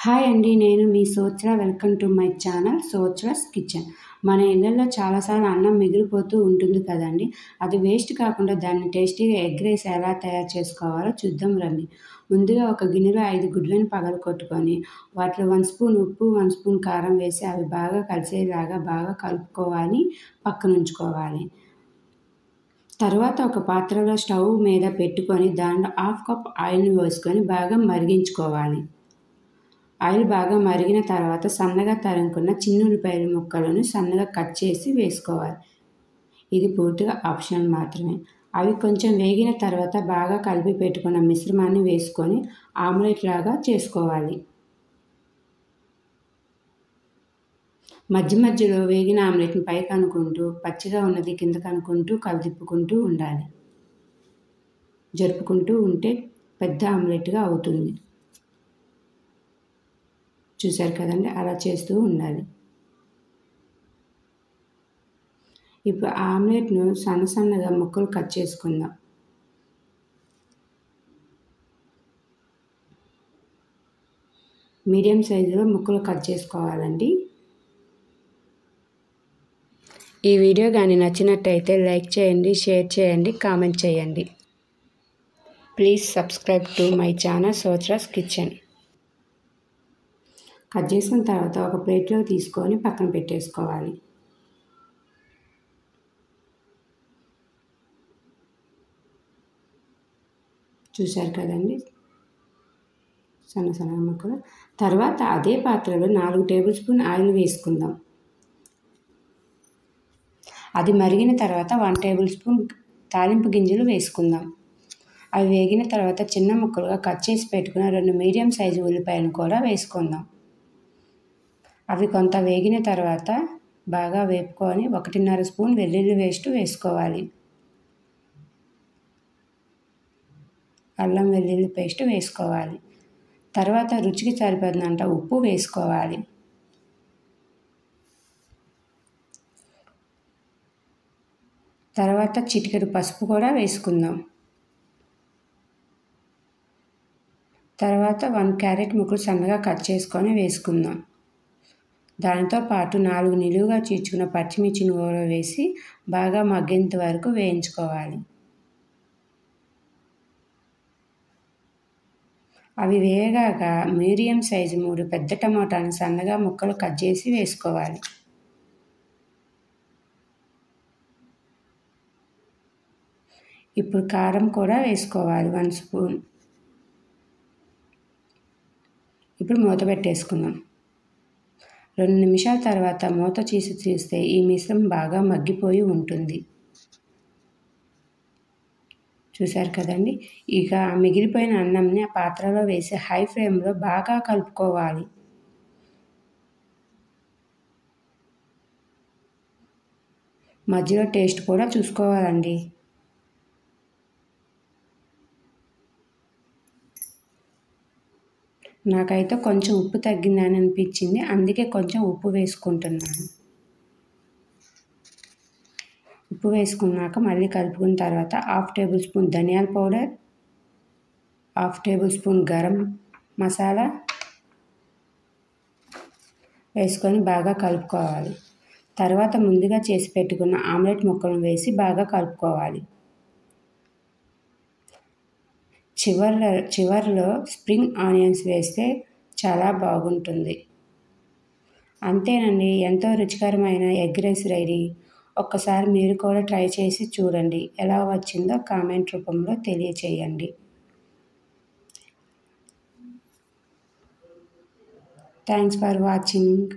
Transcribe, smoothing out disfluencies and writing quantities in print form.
Hi అండి. నేను మీ Sochra. Welcome to my channel Sochra's kitchen. మన ఇళ్లలో చాలాసార్లు అన్నం మిగిలిపోతూ ఉంటుంది కదండి. అది వేస్ట్ కాకుండా దాన్ని టేస్టీగా ఎగ్ రైస్ ఎలా తయారు చేసుకోవాలో చూద్దాం రండి. ముందుగా ఒక గిన్నెలో 5 గుడ్లను పగలగొట్టుకొని వాటిలో 1 స్పూన్ ఉప్పు, 1 స్పూన్ కారం వేసి అవి బాగా కలిసేలాగా బాగా కలుపుకోవాలి, పక్కనుంచుకోవాలి. తర్వాత ఒక పాత్రలో స్టవ్ మీద పెట్టుకొని దాంట్లో 1/2 కప్ ఆయిల్ని వేసుకొని బాగా మరిగించుకోవాలి. ఆయిల్ బాగా మరిగిన తర్వాత సన్నగా తరుముకున్న చిన్న ఉల్లిపాయల ముక్కలను సన్నగా కట్ చేసి వేసుకోవాలి. ఇది పూర్తిగా ఆప్షనల్ మాత్రమే. అవి కొంచెం వేగిన తర్వాత బాగా కలిపి పెట్టుకున్న మిశ్రమాన్ని వేసుకొని ఆమ్లెట్ లాగా చేసుకోవాలి. మధ్య మధ్యలో వేగిన ఆమ్లెట్ని పైకి అనుకుంటూ, పచ్చిగా ఉన్నది కిందకు అనుకుంటూ కలుపుకుంటూ ఉండాలి. జరుపుకుంటూ ఉంటే పెద్ద ఆమ్లెట్గా అవుతుంది. చూశారు కదండి, అలా చేస్తూ ఉండాలి. ఇప్పుడు ఆమ్లెట్ను సన్నగా ముక్కలు కట్ చేసుకుందాం. మీడియం సైజులో ముక్కలు కట్ చేసుకోవాలండి. ఈ వీడియో కానీ నచ్చినట్టయితే లైక్ చేయండి, షేర్ చేయండి, కామెంట్ చేయండి. Please subscribe to my channel Sochra's kitchen. Cut చేసిన తర్వాత ఒక ప్లేట్లో తీసుకొని పక్కన పెట్టేసుకోవాలి. చూశారు కదండి, సన్న ముక్కలు. తర్వాత అదే పాత్రలో 4 టేబుల్ స్పూన్ ఆయిల్ వేసుకుందాం. అది మరిగిన తర్వాత 1 టేబుల్ స్పూన్ తాలింపు గింజలు వేసుకుందాం. అవి వేగిన తర్వాత చిన్న ముక్కలుగా కట్ చేసి పెట్టుకున్న 2 మీడియం సైజు ఉల్లిపాయలను కూడా వేసుకుందాం. అవి కొంత వేగిన తర్వాత బాగా వేపుకొని 1.5 స్పూన్ వెల్లుల్లి పేస్ట్ వేసుకోవాలి. అల్లం వెల్లుల్లి పేస్ట్ వేసుకోవాలి. తర్వాత రుచికి సరిపడినంత ఉప్పు వేసుకోవాలి. తర్వాత చిటికెడు పసుపు కూడా వేసుకుందాం. తర్వాత 1 క్యారెట్ ముక్కలు సన్నగా కట్ చేసుకొని వేసుకుందాం. దానితో పాటు 4 నిలువుగా చీల్చుకున్న పచ్చిమిర్చిని కూడా వేసి బాగా మగ్గేంత వరకు వేయించుకోవాలి. అవి వేగాక మీడియం సైజు 3 పెద్ద టమాటాలను సన్నగా ముక్కలు కట్ చేసి వేసుకోవాలి. ఇప్పుడు కారం కూడా వేసుకోవాలి, 1 స్పూన్. ఇప్పుడు మూత పెట్టేసుకుందాం. 2 నిమిషాల తర్వాత మూత తీసి చూస్తే ఈ మిశ్రమం బాగా మగ్గిపోయి ఉంటుంది. చూశారు కదండి. ఇక మిగిలిపోయిన అన్నంని ఆ పాత్రలో వేసి హై ఫ్లేమ్లో బాగా కలుపుకోవాలి. మధ్యలో టేస్ట్ కూడా చూసుకోవాలండి. నాకైతే కొంచెం ఉప్పు తగ్గిందని అనిపించింది, అందుకే కొంచెం ఉప్పు వేసుకుంటున్నాను. ఉప్పు వేసుకున్నాక మళ్ళీ కలుపుకున్న తర్వాత 1/2 టేబుల్ స్పూన్ ధనియాల powder, 1/2 table spoon garam masala వేసుకొని బాగా కలుపుకోవాలి. తర్వాత ముందుగా చేసి పెట్టుకున్న ఆమ్లెట్ ముక్కలను వేసి బాగా కలుపుకోవాలి. చివర్లో స్ప్రింగ్ ఆనియన్స్ వేస్తే చాలా బాగుంటుంది. అంతేనండి, ఎంతో రుచికరమైన ఎగ్ రైస్ రెడీ. ఒక్కసారి మీరు కూడా ట్రై చేసి చూడండి. ఎలా వచ్చిందో కామెంట్ రూపంలో తెలియచేయండి. Thanks for watching.